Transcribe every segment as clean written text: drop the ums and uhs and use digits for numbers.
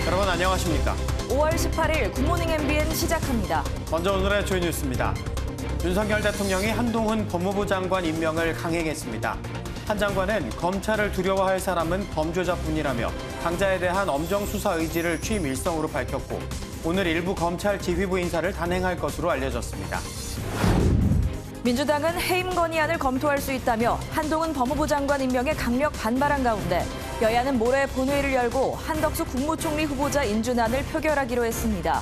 여러분 안녕하십니까? 5월 18일 굿모닝 MBN 시작합니다. 먼저 오늘의 주요 뉴스입니다. 윤석열 대통령이 한동훈 법무부 장관 임명을 강행했습니다. 한 장관은 검찰을 두려워할 사람은 범죄자뿐이라며 강자에 대한 엄정 수사 의지를 취임 일성으로 밝혔고 오늘 일부 검찰 지휘부 인사를 단행할 것으로 알려졌습니다. 민주당은 해임 건의안을 검토할 수 있다며 한동훈 법무부 장관 임명에 강력 반발한 가운데 여야는 모레 본회의를 열고 한덕수 국무총리 후보자 인준안을 표결하기로 했습니다.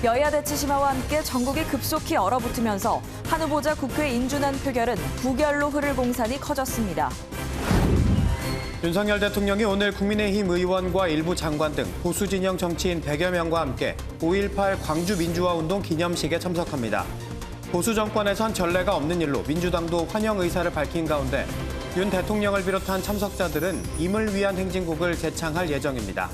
여야 대치심화와 함께 전국이 급속히 얼어붙으면서 한 후보자 국회 인준안 표결은 부결로 흐를 공산이 커졌습니다. 윤석열 대통령이 오늘 국민의힘 의원과 일부 장관 등 보수 진영 정치인 100여 명과 함께 5.18 광주민주화운동 기념식에 참석합니다. 보수 정권에선 전례가 없는 일로 민주당도 환영 의사를 밝힌 가운데 윤 대통령을 비롯한 참석자들은 임을 위한 행진곡을 제창할 예정입니다.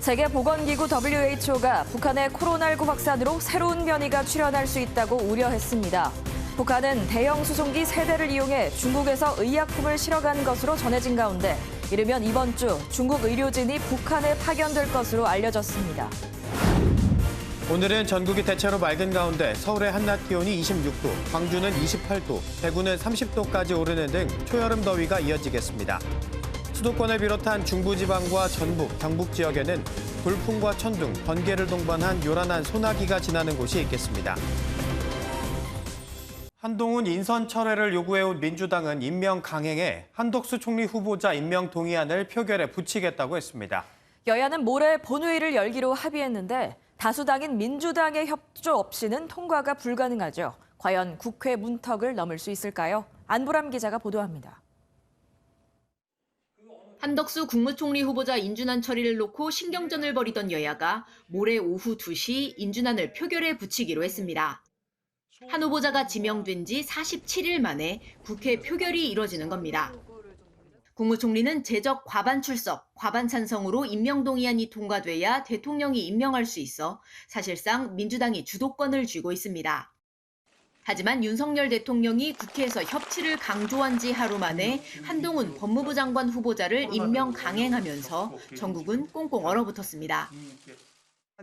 세계보건기구 WHO가 북한의 코로나19 확산으로 새로운 변이가 출현할 수 있다고 우려했습니다. 북한은 대형 수송기 3대를 이용해 중국에서 의약품을 실어간 것으로 전해진 가운데 이르면 이번 주 중국 의료진이 북한에 파견될 것으로 알려졌습니다. 오늘은 전국이 대체로 맑은 가운데 서울의 한낮 기온이 26도, 광주는 28도, 대구는 30도까지 오르는 등 초여름 더위가 이어지겠습니다. 수도권을 비롯한 중부지방과 전북, 경북 지역에는 돌풍과 천둥, 번개를 동반한 요란한 소나기가 지나는 곳이 있겠습니다. 한동훈 인선 철회를 요구해온 민주당은 임명 강행해 한덕수 총리 후보자 임명 동의안을 표결에 붙이겠다고 했습니다. 여야는 모레 본회의를 열기로 합의했는데 다수당인 민주당의 협조 없이는 통과가 불가능하죠. 과연 국회 문턱을 넘을 수 있을까요? 안보람 기자가 보도합니다. 한덕수 국무총리 후보자 인준안 처리를 놓고 신경전을 벌이던 여야가 모레 오후 2시 인준안을 표결에 붙이기로 했습니다. 한 후보자가 지명된 지 47일 만에 국회 표결이 이뤄지는 겁니다. 국무총리는 제적 과반 출석, 과반 찬성으로 임명 동의안이 통과돼야 대통령이 임명할 수 있어 사실상 민주당이 주도권을 쥐고 있습니다. 하지만 윤석열 대통령이 국회에서 협치를 강조한 지 하루 만에 한동훈 법무부 장관 후보자를 임명 강행하면서 전국은 꽁꽁 얼어붙었습니다.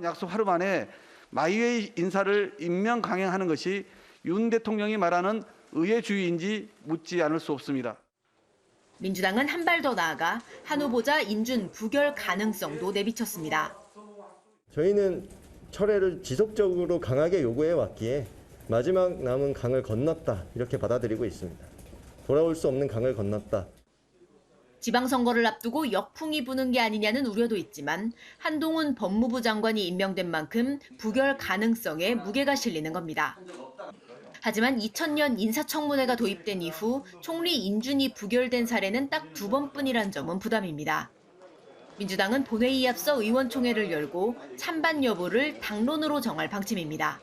약속 하루 만에 마이웨이 인사를 임명 강행하는 것이 윤 대통령이 말하는 의회주의인지 묻지 않을 수 없습니다. 민주당은 한 발 더 나아가 한 후보자 인준 부결 가능성도 내비쳤습니다. 저희는 철회를 지속적으로 강하게 요구해 왔기에 마지막 남은 강을 건넜다 이렇게 받아들이고 있습니다. 돌아올 수 없는 강을 건넜다. 지방선거를 앞두고 역풍이 부는 게 아니냐는 우려도 있지만 한동훈 법무부 장관이 임명된 만큼 부결 가능성에 무게가 실리는 겁니다. 하지만 2000년 인사청문회가 도입된 이후 총리 인준이 부결된 사례는 딱 2번뿐이란 점은 부담입니다. 민주당은 본회의에 앞서 의원총회를 열고 찬반 여부를 당론으로 정할 방침입니다.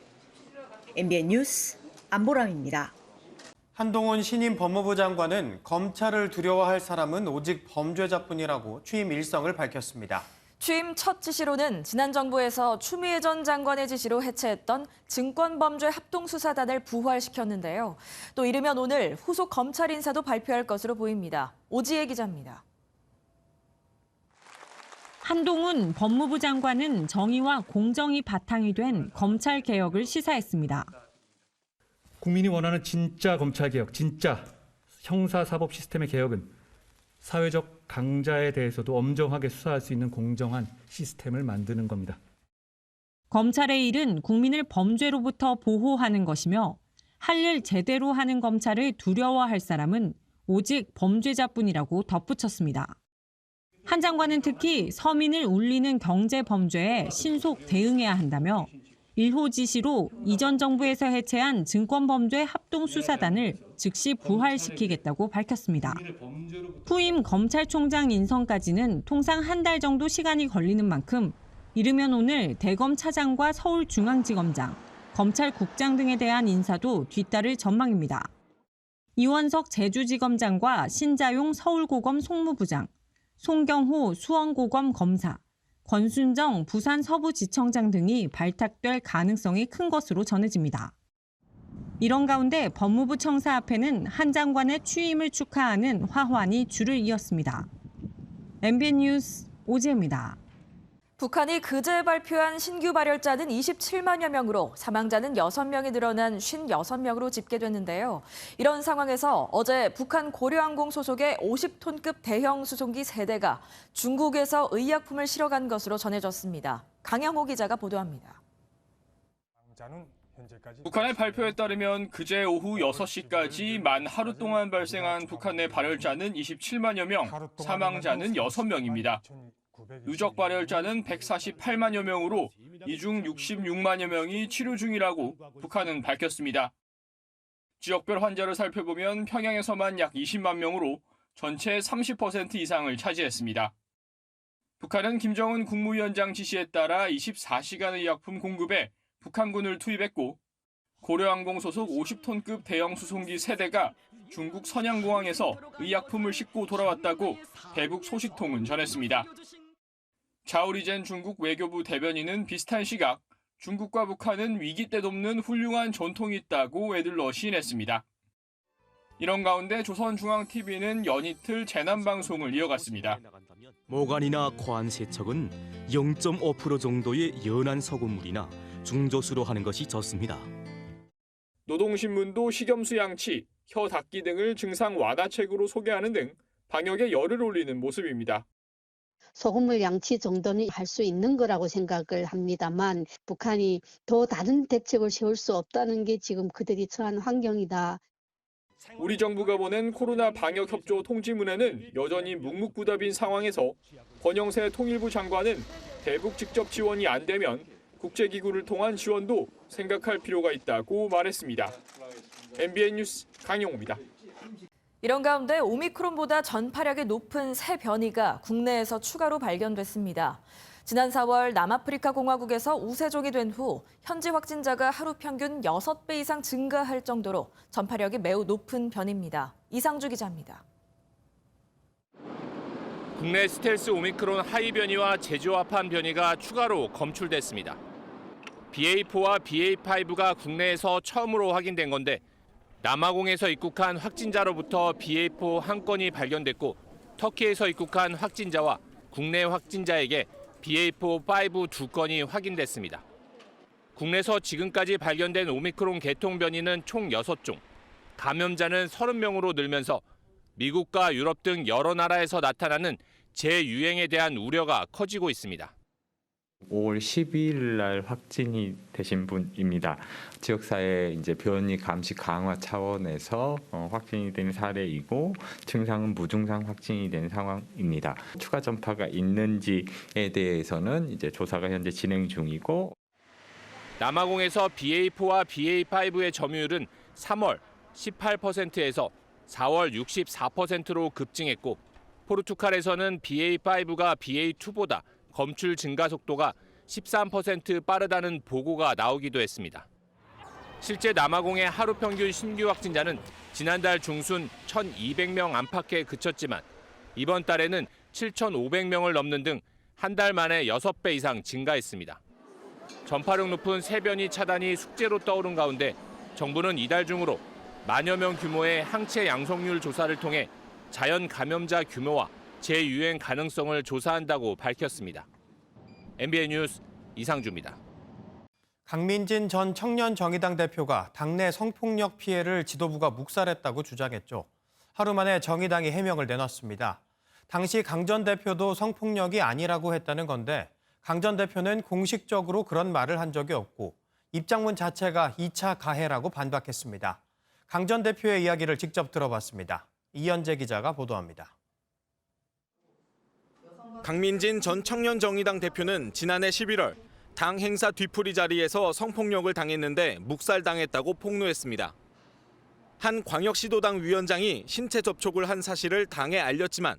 MBN 뉴스 안보람입니다. 한동훈 신임 법무부 장관은 검찰을 두려워할 사람은 오직 범죄자뿐이라고 취임 일성을 밝혔습니다. 취임 첫 지시로는 지난 정부에서 추미애 전 장관의 지시로 해체했던 증권범죄 합동수사단을 부활시켰는데요. 또 이르면 오늘 후속 검찰 인사도 발표할 것으로 보입니다. 오지혜 기자입니다. 한동훈 법무부 장관은 정의와 공정이 바탕이 된 검찰 개혁을 시사했습니다. 국민이 원하는 진짜 검찰개혁, 진짜 형사사법 시스템의 개혁은 사회적 강자에 대해서도 엄정하게 수사할 수 있는 공정한 시스템을 만드는 겁니다. 검찰의 일은 국민을 범죄로부터 보호하는 것이며 할 일 제대로 하는 검찰을 두려워할 사람은 오직 범죄자뿐이라고 덧붙였습니다. 한 장관은 특히 서민을 울리는 경제 범죄에 신속 대응해야 한다며 1호 지시로 이전 정부에서 해체한 증권범죄 합동수사단을 즉시 부활시키겠다고 밝혔습니다. 후임 검찰총장 인선까지는 통상 한 달 정도 시간이 걸리는 만큼 이르면 오늘 대검 차장과 서울중앙지검장, 검찰국장 등에 대한 인사도 뒤따를 전망입니다. 이원석 제주지검장과 신자용 서울고검 송무부장, 송경호 수원고검 검사, 권순정 부산 서부지청장 등이 발탁될 가능성이 큰 것으로 전해집니다. 이런 가운데 법무부 청사 앞에는 한 장관의 취임을 축하하는 화환이 줄을 이었습니다. MBN 뉴스 오지혜입니다. 북한이 그제 발표한 신규 발열자는 27만여 명으로 사망자는 6명이 늘어난 56명으로 집계됐는데요. 이런 상황에서 어제 북한 고려항공 소속의 50톤급 대형 수송기 3대가 중국에서 의약품을 실어간 것으로 전해졌습니다. 강영호 기자가 보도합니다. 북한의 발표에 따르면 그제 오후 6시까지 만 하루 동안 발생한 북한 내 발열자는 27만여 명, 사망자는 6명입니다. 누적 발열자는 148만여 명으로 이 중 66만여 명이 치료 중이라고 북한은 밝혔습니다. 지역별 환자를 살펴보면 평양에서만 약 20만 명으로 전체의 30% 이상을 차지했습니다. 북한은 김정은 국무위원장 지시에 따라 24시간 의약품 공급에 북한군을 투입했고 고려항공 소속 50톤급 대형 수송기 3대가 중국 선양공항에서 의약품을 싣고 돌아왔다고 대북 소식통은 전했습니다. 자오리젠 중국 외교부 대변인은 비슷한 시각 중국과 북한은 위기 때 돕는 훌륭한 전통이 있다고 애들러 시인했습니다. 이런 가운데 조선중앙TV는 연이틀 재난방송을 이어갔습니다. 모관이나 코안 세척은 0.5% 정도의 연한 소금물이나 중조수로 하는 것이 좋습니다. 노동신문도 식염수 양치, 혀 닦기 등을 증상 완화책으로 소개하는 등 방역에 열을 올리는 모습입니다. 소금물 양치 정도는 할 수 있는 거라고 생각을 합니다만 북한이 더 다른 대책을 세울 수 없다는 게 지금 그들이 처한 환경이다. 우리 정부가 보낸 코로나 방역협조 통지문에는 여전히 묵묵부답인 상황에서 권영세 통일부 장관은 대북 직접 지원이 안 되면 국제기구를 통한 지원도 생각할 필요가 있다고 말했습니다. MBN 뉴스 강영호입니다. 이런 가운데 오미크론보다 전파력이 높은 새 변이가 국내에서 추가로 발견됐습니다. 지난 4월 남아프리카 공화국에서 우세종이 된 후 현지 확진자가 하루 평균 6배 이상 증가할 정도로 전파력이 매우 높은 변이입니다. 이상주 기자입니다. 국내 스텔스 오미크론 하이 변이와 재조합한 변이가 추가로 검출됐습니다. BA4와 BA5가 국내에서 처음으로 확인된 건데 남아공에서 입국한 확진자로부터 BA4 한 건이 발견됐고 터키에서 입국한 확진자와 국내 확진자에게 BA4, 5 두 건이 확인됐습니다. 국내에서 지금까지 발견된 오미크론 계통 변이는 총 6종, 감염자는 30명으로 늘면서 미국과 유럽 등 여러 나라에서 나타나는 재유행에 대한 우려가 커지고 있습니다. 5월 12일 날 확진이 되신 분입니다. 지역사회 이제 변이 감시 강화 차원에서 확진이 된 사례이고 증상은 무증상 확진이 된 상황입니다. 추가 전파가 있는지에 대해서는 이제 조사가 현재 진행 중이고 남아공에서 BA4와 BA5의 점유율은 3월 18%에서 4월 64%로 급증했고 포르투갈에서는 BA5가 BA2보다 검출 증가 속도가 13% 빠르다는 보고가 나오기도 했습니다. 실제 남아공의 하루 평균 신규 확진자는 지난달 중순 1,200명 안팎에 그쳤지만 이번 달에는 7,500명을 넘는 등 한 달 만에 6배 이상 증가했습니다. 전파력 높은 새 변이 차단이 숙제로 떠오른 가운데 정부는 이달 중으로 만여 명 규모의 항체 양성률 조사를 통해 자연 감염자 규모와 재유행 가능성을 조사한다고 밝혔습니다. MBN 뉴스 이상주입니다. 강민진 전 청년정의당 대표가 당내 성폭력 피해를 지도부가 묵살했다고 주장했죠. 하루 만에 정의당이 해명을 내놨습니다. 당시 강 전 대표도 성폭력이 아니라고 했다는 건데 강 전 대표는 공식적으로 그런 말을 한 적이 없고 입장문 자체가 2차 가해라고 반박했습니다. 강 전 대표의 이야기를 직접 들어봤습니다. 이현재 기자가 보도합니다. 강민진 전 청년정의당 대표는 지난해 11월 당 행사 뒤풀이 자리에서 성폭력을 당했는데 묵살당했다고 폭로했습니다. 한 광역시도당 위원장이 신체 접촉을 한 사실을 당에 알렸지만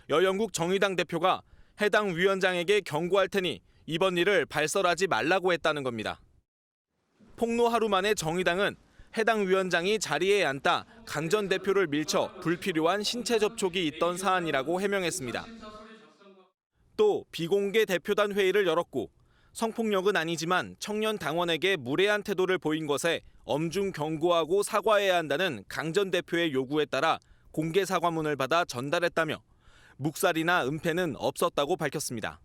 여영국 정의당 대표가 해당 위원장에게 경고할 테니 이번 일을 발설하지 말라고 했다는 겁니다. 폭로 하루 만에 정의당은 해당 위원장이 자리에 앉다 강 전 대표를 밀쳐 불필요한 신체 접촉이 있던 사안이라고 해명했습니다. 또 비공개 대표단 회의를 열었고 성폭력은 아니지만 청년 당원에게 무례한 태도를 보인 것에 엄중 경고하고 사과해야 한다는 강 전 대표의 요구에 따라 공개 사과문을 받아 전달했다며 묵살이나 은폐는 없었다고 밝혔습니다.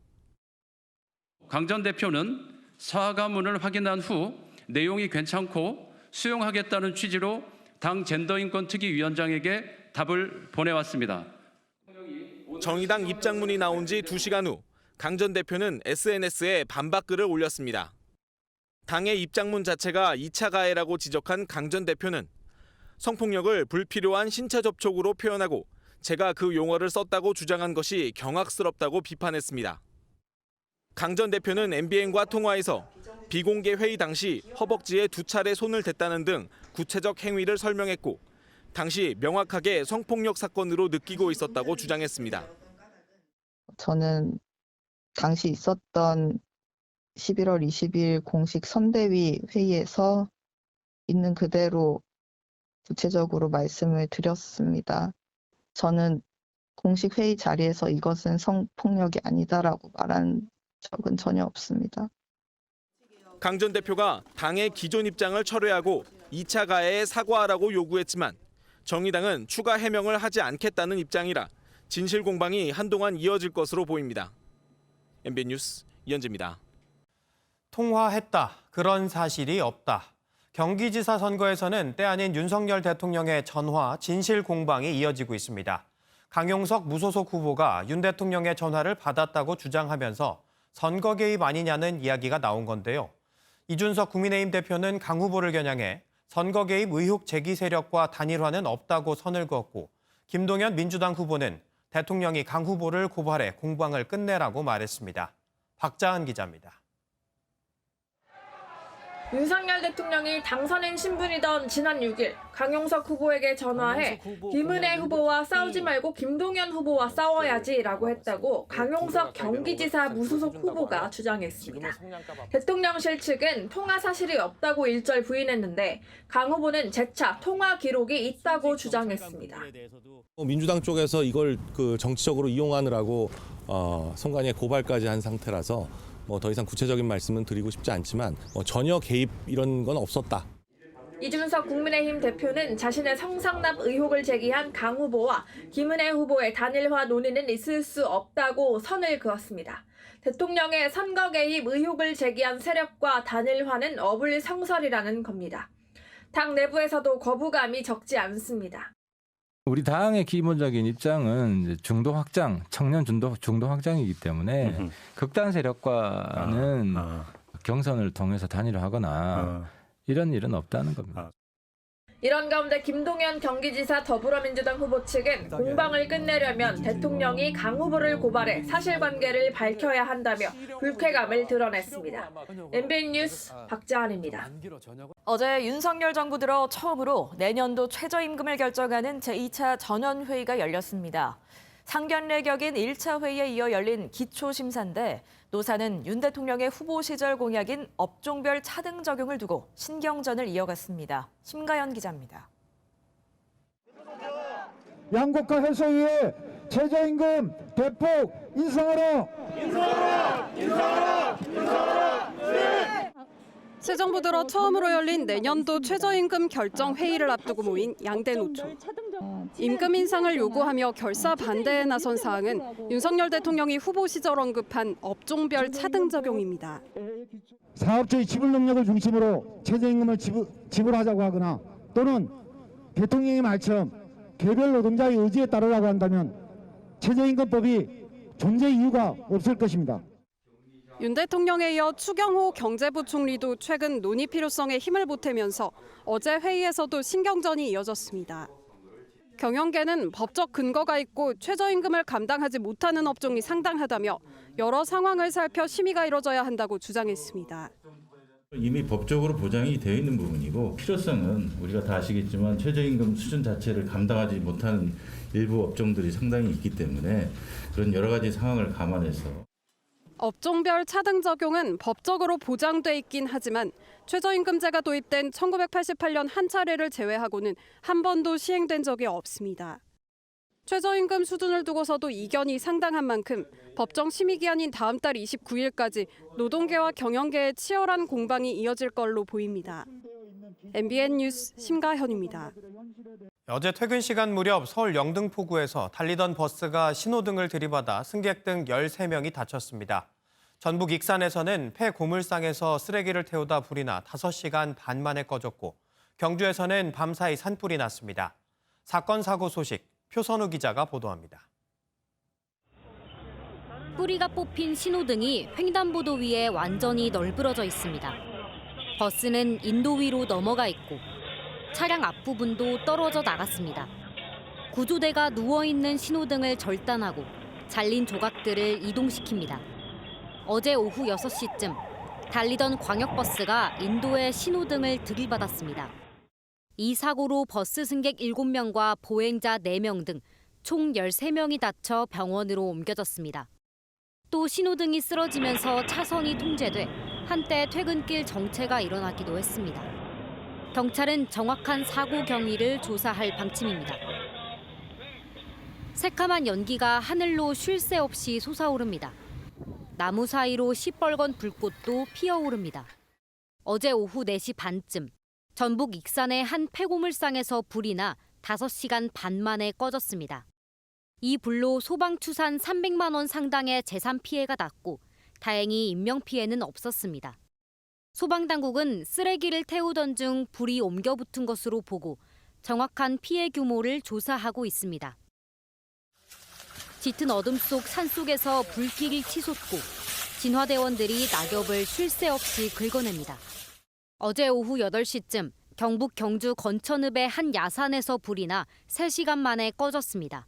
강 전 대표는 사과문을 확인한 후 내용이 괜찮고 수용하겠다는 취지로 당 젠더인권특위위원장에게 답을 보내왔습니다. 정의당 입장문이 나온 지 2시간 후 강 전 대표는 SNS에 반박글을 올렸습니다. 당의 입장문 자체가 2차 가해라고 지적한 강 전 대표는 성폭력을 불필요한 신체 접촉으로 표현하고 제가 그 용어를 썼다고 주장한 것이 경악스럽다고 비판했습니다. 강 전 대표는 MBN과 통화에서 비공개 회의 당시 허벅지에 2차례 손을 댔다는 등 구체적 행위를 설명했고 당시 명확하게 성폭력 사건으로 느끼고 있었다고 주장했습니다. 저는 당시 있었던 11월 20일 공식 선대위 회의에서 있는 그대로 구체적으로 말씀을 드렸습니다. 저는 공식 회의 자리에서 이것은 성폭력이 아니다라고 말한 적은 전혀 없습니다. 강 전 대표가 당의 기존 입장을 철회하고 2차 가해에 사과하라고 요구했지만 정의당은 추가 해명을 하지 않겠다는 입장이라 진실 공방이 한동안 이어질 것으로 보입니다. MBN 뉴스 이현재입니다. 통화했다. 그런 사실이 없다. 경기지사 선거에서는 때 아닌 윤석열 대통령의 전화 진실 공방이 이어지고 있습니다. 강용석 무소속 후보가 윤 대통령의 전화를 받았다고 주장하면서 선거 개입 아니냐는 이야기가 나온 건데요. 이준석 국민의힘 대표는 강 후보를 겨냥해 선거 개입 의혹 제기 세력과 단일화는 없다고 선을 그었고 김동연 민주당 후보는 대통령이 강 후보를 고발해 공방을 끝내라고 말했습니다. 박자은 기자입니다. 윤석열 대통령이 당선인 신분이던 지난 6일 강용석 후보에게 전화해 김은혜 후보와 싸우지 말고 김동연 후보와 싸워야지라고 했다고 강용석 경기지사 무소속 후보가 주장했습니다. 대통령실 측은 통화 사실이 없다고 일절 부인했는데 강 후보는 재차 통화 기록이 있다고 주장했습니다. 민주당 쪽에서 이걸 정치적으로 이용하느라고 선관위에 고발까지 한 상태라서 더 이상 구체적인 말씀은 드리고 싶지 않지만 전혀 개입 이런 건 없었다. 이준석 국민의힘 대표는 자신의 성상납 의혹을 제기한 강 후보와 김은혜 후보의 단일화 논의는 있을 수 없다고 선을 그었습니다. 대통령의 선거 개입 의혹을 제기한 세력과 단일화는 어불성설이라는 겁니다. 당 내부에서도 거부감이 적지 않습니다. 우리 당의 기본적인 입장은 이제 중도 확장, 청년 중도 확장이기 때문에 극단 세력과는 경선을 통해서 단일화하거나 이런 일은 없다는 겁니다. 이런 가운데 김동연 경기지사 더불어민주당 후보 측은 공방을 끝내려면 대통령이 강 후보를 고발해 사실관계를 밝혀야 한다며 불쾌감을 드러냈습니다. MBN 뉴스 박자은입니다. 어제 윤석열 정부 들어 처음으로 내년도 최저임금을 결정하는 제2차 전원회의가 열렸습니다. 상견례 격인 1차 회의에 이어 열린 기초심사인데 노사는 윤 대통령의 후보 시절 공약인 업종별 차등 적용을 두고 신경전을 이어갔습니다. 심가연 기자입니다. 양곡화 해소위에 최저임금 대폭 인상하라! 새 정부 들어 처음으로 열린 내년도 최저임금 결정 회의를 앞두고 모인 양대 노총. 임금 인상을 요구하며 결사 반대에 나선 사항은 윤석열 대통령이 후보 시절 언급한 업종별 차등 적용입니다. 사업주의 지불 능력을 중심으로 최저임금을 지불하자고 하거나 또는 대통령의 말처럼 개별 노동자의 의지에 따르라고 한다면 최저임금법이 존재 이유가 없을 것입니다. 윤 대통령에 이어 추경호 경제부총리도 최근 논의 필요성에 힘을 보태면서 어제 회의에서도 신경전이 이어졌습니다. 경영계는 법적 근거가 있고 최저임금을 감당하지 못하는 업종이 상당하다며 여러 상황을 살펴 심의가 이뤄져야 한다고 주장했습니다. 이미 법적으로 보장이 되어 있는 부분이고 필요성은 우리가 다 아시겠지만 최저임금 수준 자체를 감당하지 못하는 일부 업종들이 상당히 있기 때문에 그런 여러 가지 상황을 감안해서 업종별 차등 적용은 법적으로 보장돼 있긴 하지만 최저임금제가 도입된 1988년 한 차례를 제외하고는 한 번도 시행된 적이 없습니다. 최저임금 수준을 두고서도 이견이 상당한 만큼 법정 심의 기한인 다음 달 29일까지 노동계와 경영계의 치열한 공방이 이어질 걸로 보입니다. MBN 뉴스 심가현입니다. 어제 퇴근 시간 무렵 서울 영등포구에서 달리던 버스가 신호등을 들이받아 승객 등 13명이 다쳤습니다. 전북 익산에서는 폐고물상에서 쓰레기를 태우다 불이 나 5시간 반 만에 꺼졌고 경주에서는 밤사이 산불이 났습니다. 사건 사고 소식 표선우 기자가 보도합니다. 뿌리가 뽑힌 신호등이 횡단보도 위에 완전히 널브러져 있습니다. 버스는 인도 위로 넘어가 있고 차량 앞부분도 떨어져 나갔습니다. 구조대가 누워있는 신호등을 절단하고 잘린 조각들을 이동시킵니다. 어제 오후 6시쯤 달리던 광역버스가 인도의 신호등을 들이받았습니다. 이 사고로 버스 승객 7명과 보행자 4명 등 총 13명이 다쳐 병원으로 옮겨졌습니다. 또 신호등이 쓰러지면서 차선이 통제돼 한때 퇴근길 정체가 일어나기도 했습니다. 경찰은 정확한 사고 경위를 조사할 방침입니다. 새카만 연기가 하늘로 쉴 새 없이 솟아오릅니다. 나무 사이로 시뻘건 불꽃도 피어오릅니다. 어제 오후 4시 반쯤 전북 익산의 한 폐고물상에서 불이 나 5시간 반 만에 꺼졌습니다. 이 불로 소방추산 300만 원 상당의 재산 피해가 났고 다행히 인명피해는 없었습니다. 소방당국은 쓰레기를 태우던 중 불이 옮겨 붙은 것으로 보고 정확한 피해 규모를 조사하고 있습니다. 짙은 어둠 속 산속에서 불길이 치솟고 진화대원들이 낙엽을 쉴 새 없이 긁어냅니다. 어제 오후 8시쯤 경북 경주 건천읍의 한 야산에서 불이 나 3시간 만에 꺼졌습니다.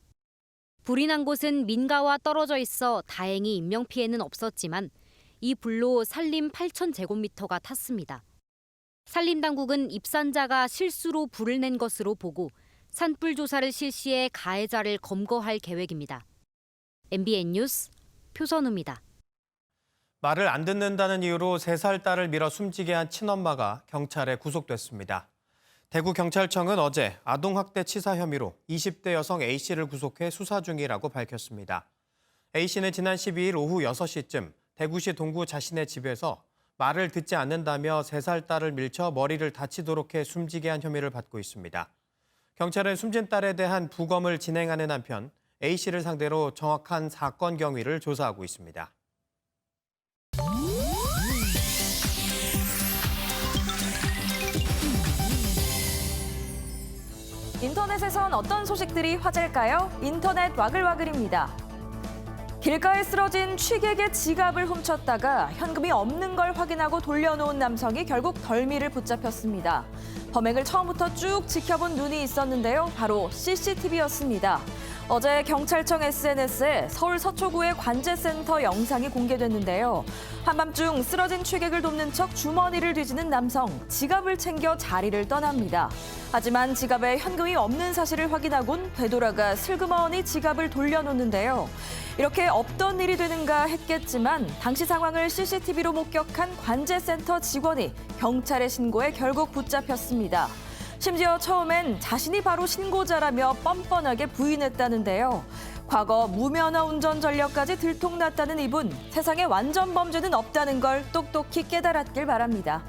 불이 난 곳은 민가와 떨어져 있어 다행히 인명피해는 없었지만 이 불로 산림 8,000제곱미터가 탔습니다. 산림당국은 입산자가 실수로 불을 낸 것으로 보고 산불 조사를 실시해 가해자를 검거할 계획입니다. MBN 뉴스 표선우입니다. 말을 안 듣는다는 이유로 3살 딸을 밀어 숨지게 한 친엄마가 경찰에 구속됐습니다. 대구경찰청은 어제 아동학대 치사 혐의로 20대 여성 A씨를 구속해 수사 중이라고 밝혔습니다. A씨는 지난 12일 오후 6시쯤 대구시 동구 자신의 집에서 말을 듣지 않는다며 3살 딸을 밀쳐 머리를 다치도록 해 숨지게 한 혐의를 받고 있습니다. 경찰은 숨진 딸에 대한 부검을 진행하는 한편 A씨를 상대로 정확한 사건 경위를 조사하고 있습니다. 인터넷에선 어떤 소식들이 화제일까요? 인터넷 와글와글입니다. 길가에 쓰러진 취객의 지갑을 훔쳤다가 현금이 없는 걸 확인하고 돌려놓은 남성이 결국 덜미를 붙잡혔습니다. 범행을 처음부터 쭉 지켜본 눈이 있었는데요. 바로 CCTV였습니다. 어제 경찰청 SNS에 서울 서초구의 관제센터 영상이 공개됐는데요. 한밤중 쓰러진 취객을 돕는 척 주머니를 뒤지는 남성, 지갑을 챙겨 자리를 떠납니다. 하지만 지갑에 현금이 없는 사실을 확인하곤 되돌아가 슬그머니 지갑을 돌려놓는데요. 이렇게 없던 일이 되는가 했겠지만 당시 상황을 CCTV로 목격한 관제센터 직원이 경찰에 신고해 결국 붙잡혔습니다. 심지어 처음엔 자신이 바로 신고자라며 뻔뻔하게 부인했다는데요. 과거 무면허 운전 전력까지 들통났다는 이분, 세상에 완전 범죄는 없다는 걸 똑똑히 깨달았길 바랍니다.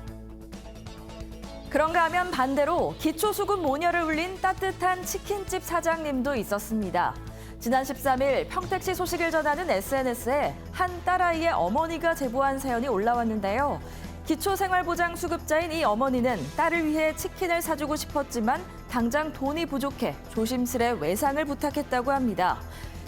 그런가 하면 반대로 기초수급 모녀를 울린 따뜻한 치킨집 사장님도 있었습니다. 지난 13일 평택시 소식을 전하는 SNS에 한 딸아이의 어머니가 제보한 사연이 올라왔는데요. 기초생활보장 수급자인 이 어머니는 딸을 위해 치킨을 사주고 싶었지만 당장 돈이 부족해 조심스레 외상을 부탁했다고 합니다.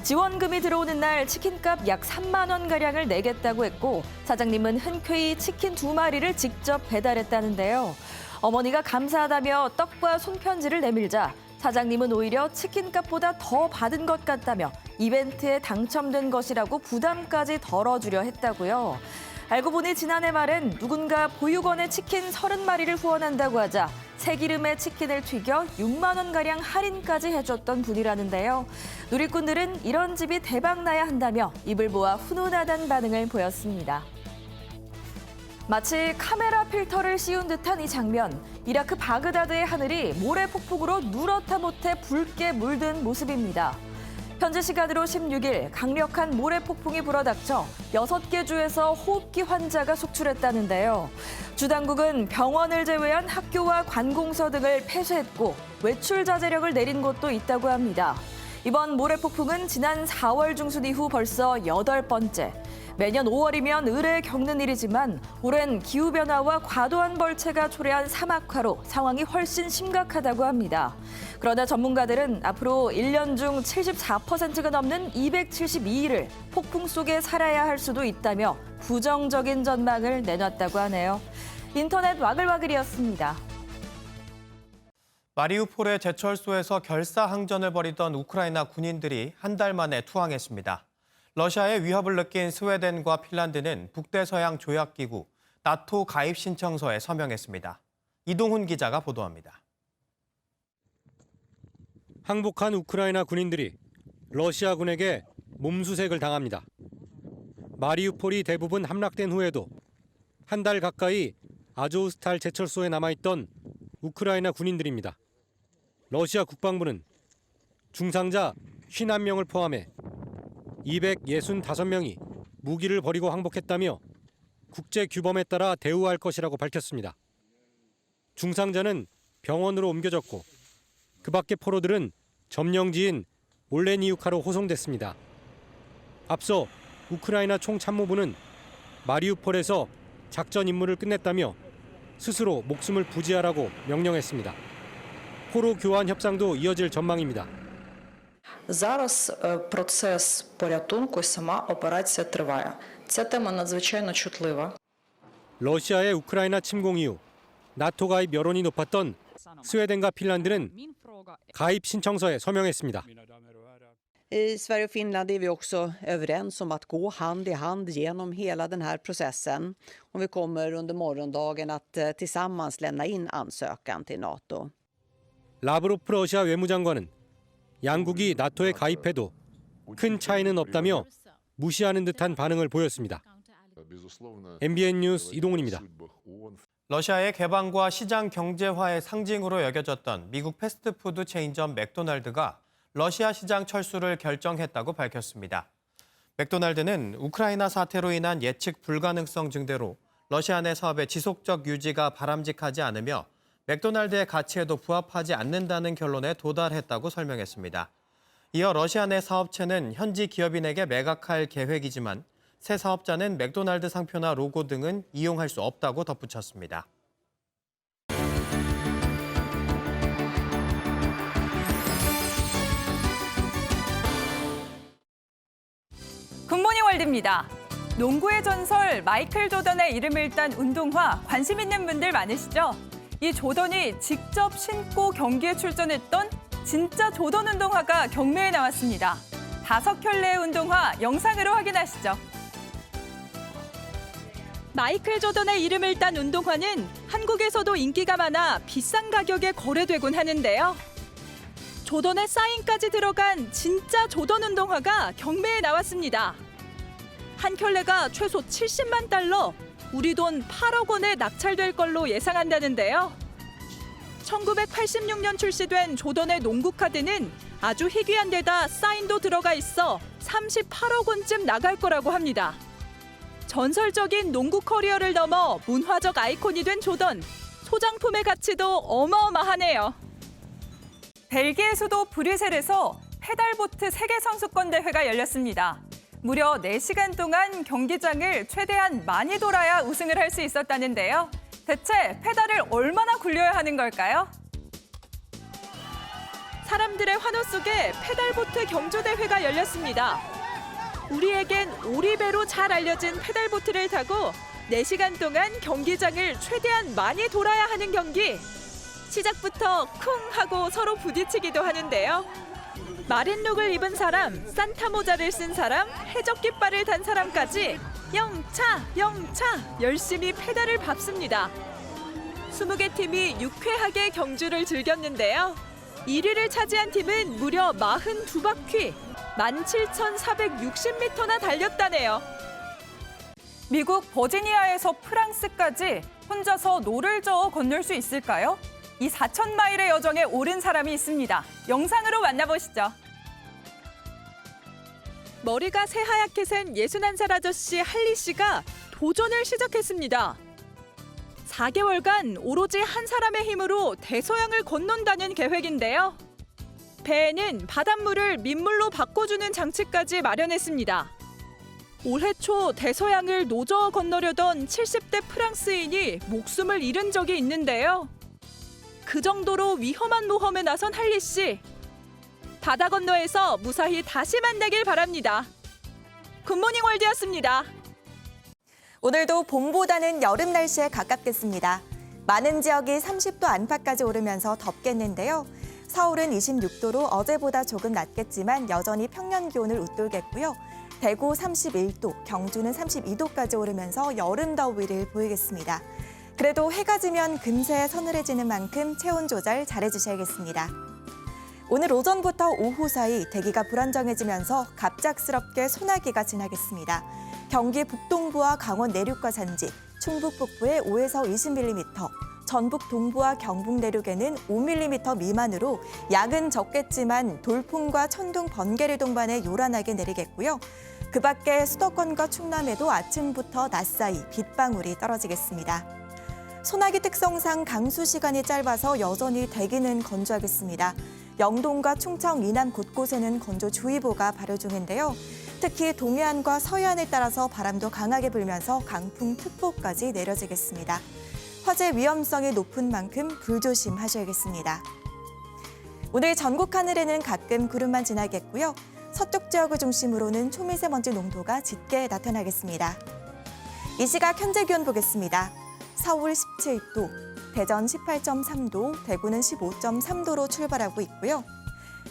지원금이 들어오는 날 치킨값 약 3만 원가량을 내겠다고 했고 사장님은 흔쾌히 치킨 2마리를 직접 배달했다는데요. 어머니가 감사하다며 떡과 손편지를 내밀자 사장님은 오히려 치킨값보다 더 받은 것 같다며 이벤트에 당첨된 것이라고 부담까지 덜어주려 했다고요. 알고 보니 지난해 말엔 누군가 보육원에 치킨 30마리를 후원한다고 하자 새기름에 치킨을 튀겨 6만 원가량 할인까지 해줬던 분이라는데요. 누리꾼들은 이런 집이 대박나야 한다며 입을 모아 훈훈하다는 반응을 보였습니다. 마치 카메라 필터를 씌운 듯한 이 장면. 이라크 바그다드의 하늘이 모래 폭풍으로 누렇다 못해 붉게 물든 모습입니다. 현지 시간으로 16일 강력한 모래 폭풍이 불어닥쳐 6개 주에서 호흡기 환자가 속출했다는데요. 주 당국은 병원을 제외한 학교와 관공서 등을 폐쇄했고 외출 자제령을 내린 곳도 있다고 합니다. 이번 모래 폭풍은 지난 4월 중순 이후 벌써 8번째. 매년 5월이면 의례에 겪는 일이지만 올해는 기후변화와 과도한 벌채가 초래한 사막화로 상황이 훨씬 심각하다고 합니다. 그러나 전문가들은 앞으로 1년 중 74%가 넘는 272일을 폭풍 속에 살아야 할 수도 있다며 부정적인 전망을 내놨다고 하네요. 인터넷 와글와글이었습니다. 마리우폴의 제철소에서 결사항전을 벌이던 우크라이나 군인들이 한 달 만에 투항했습니다. 러시아의 위협을 느낀 스웨덴과 핀란드는 북대서양 조약기구 나토 가입 신청서에 서명했습니다. 이동훈 기자가 보도합니다. 항복한 우크라이나 군인들이 러시아군에게 몸수색을 당합니다. 마리우폴이 대부분 함락된 후에도 한 달 가까이 아조우스탈 제철소에 남아있던 우크라이나 군인들입니다. 러시아 국방부는 중상자 51명을 포함해 265명이 무기를 버리고 항복했다며 국제 규범에 따라 대우할 것이라고 밝혔습니다. 중상자는 병원으로 옮겨졌고 그 밖의 포로들은 점령지인 올레니우카로 호송됐습니다. 앞서 우크라이나 총참모부는 마리우폴에서 작전 임무를 끝냈다며 스스로 목숨을 부지하라고 명령했습니다. 포로 교환 협상도 이어질 전망입니다. Зараз процес порятунку і сама операція триває. Ця тема надзвичайно чутлива. 러시아의 우크라이나 침공 이후 나토 가입 여론이 높았던 스웨덴과 핀란드는 가입 신청서에 서명했습니다. I Sverige och Finland är vi också överens om att gå hand i hand genom hela den här processen. Och vi kommer under morgondagen att tillsammans lämna in ansökan till NATO. 라브로프 러시아 외무장관은 양국이 나토에 가입해도 큰 차이는 없다며 무시하는 듯한 반응을 보였습니다. MBN 뉴스 이동훈입니다. 러시아의 개방과 시장 경제화의 상징으로 여겨졌던 미국 패스트푸드 체인점 맥도날드가 러시아 시장 철수를 결정했다고 밝혔습니다. 맥도날드는 우크라이나 사태로 인한 예측 불가능성 증대로 러시아 내 사업의 지속적 유지가 바람직하지 않으며 맥도날드의 가치에도 부합하지 않는다는 결론에 도달했다고 설명했습니다. 이어 러시아 내 사업체는 현지 기업인에게 매각할 계획이지만 새 사업자는 맥도날드 상표나 로고 등은 이용할 수 없다고 덧붙였습니다. 굿모닝 월드입니다. 농구의 전설 마이클 조던의 이름을 딴 운동화 관심 있는 분들 많으시죠? 이 조던이 직접 신고 경기에 출전했던 진짜 조던 운동화가 경매에 나왔습니다. 5켤레의 운동화 영상으로 확인하시죠. 마이클 조던의 이름을 딴 운동화는 한국에서도 인기가 많아 비싼 가격에 거래되곤 하는데요. 조던의 사인까지 들어간 진짜 조던 운동화가 경매에 나왔습니다. 한 켤레가 최소 70만 달러, 우리 돈 8억 원에 낙찰될 걸로 예상한다는데요. 1986년 출시된 조던의 농구 카드는 아주 희귀한 데다 사인도 들어가 있어 38억 원쯤 나갈 거라고 합니다. 전설적인 농구 커리어를 넘어 문화적 아이콘이 된 조던, 소장품의 가치도 어마어마하네요. 벨기에 수도 브뤼셀에서 페달보트 세계선수권 대회가 열렸습니다. 무려 4시간 동안 경기장을 최대한 많이 돌아야 우승을 할 수 있었다는데요. 대체 페달을 얼마나 굴려야 하는 걸까요? 사람들의 환호 속에 페달보트 경주대회가 열렸습니다. 우리에겐 오리배로 잘 알려진 페달보트를 타고 4시간 동안 경기장을 최대한 많이 돌아야 하는 경기. 시작부터 쿵 하고 서로 부딪히기도 하는데요. 마린룩을 입은 사람, 산타 모자를 쓴 사람, 해적 깃발을 단 사람까지 영차, 영차 열심히 페달을 밟습니다. 20개 팀이 유쾌하게 경주를 즐겼는데요. 1위를 차지한 팀은 무려 42바퀴, 17,460m나 달렸다네요. 미국 버지니아에서 프랑스까지 혼자서 노를 저어 건널 수 있을까요? 이 4,000마일의 여정에 오른 사람이 있습니다. 영상으로 만나보시죠. 머리가 새하얗게 센 61살 아저씨 할리 씨가 도전을 시작했습니다. 4개월간 오로지 한 사람의 힘으로 대서양을 건넌다는 계획인데요. 배에는 바닷물을 민물로 바꿔주는 장치까지 마련했습니다. 올해 초 대서양을 노저어 건너려던 70대 프랑스인이 목숨을 잃은 적이 있는데요. 그 정도로 위험한 모험에 나선 할리 씨. 바다 건너에서 무사히 다시 만나길 바랍니다. 굿모닝 월드였습니다. 오늘도 봄보다는 여름 날씨에 가깝겠습니다. 많은 지역이 30도 안팎까지 오르면서 덥겠는데요. 서울은 26도로 어제보다 조금 낮겠지만 여전히 평년 기온을 웃돌겠고요. 대구 31도, 경주는 32도까지 오르면서 여름 더위를 보이겠습니다. 그래도 해가 지면 금세 서늘해지는 만큼 체온 조절 잘해주셔야겠습니다. 오늘 오전부터 오후 사이 대기가 불안정해지면서 갑작스럽게 소나기가 지나겠습니다. 경기 북동부와 강원 내륙과 산지, 충북 북부에 5에서 20mm, 전북 동부와 경북 내륙에는 5mm 미만으로 양은 적겠지만 돌풍과 천둥, 번개를 동반해 요란하게 내리겠고요. 그 밖에 수도권과 충남에도 아침부터 낮사이 빗방울이 떨어지겠습니다. 소나기 특성상 강수 시간이 짧아서 여전히 대기는 건조하겠습니다. 영동과 충청 이남 곳곳에는 건조주의보가 발효 중인데요. 특히 동해안과 서해안에 따라서 바람도 강하게 불면서 강풍특보까지 내려지겠습니다. 화재 위험성이 높은 만큼 불조심하셔야겠습니다. 오늘 전국 하늘에는 가끔 구름만 지나겠고요. 서쪽 지역을 중심으로는 초미세먼지 농도가 짙게 나타나겠습니다. 이 시각 현재 기온 보겠습니다. 서울 17도, 대전 18.3도, 대구는 15.3도로 출발하고 있고요.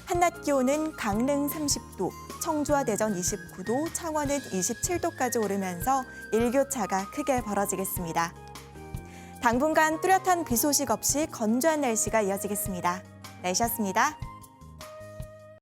한낮 기온은 강릉 30도, 청주와 대전 29도, 창원은 27도까지 오르면서 일교차가 크게 벌어지겠습니다. 당분간 뚜렷한 비 소식 없이 건조한 날씨가 이어지겠습니다. 날씨였습니다.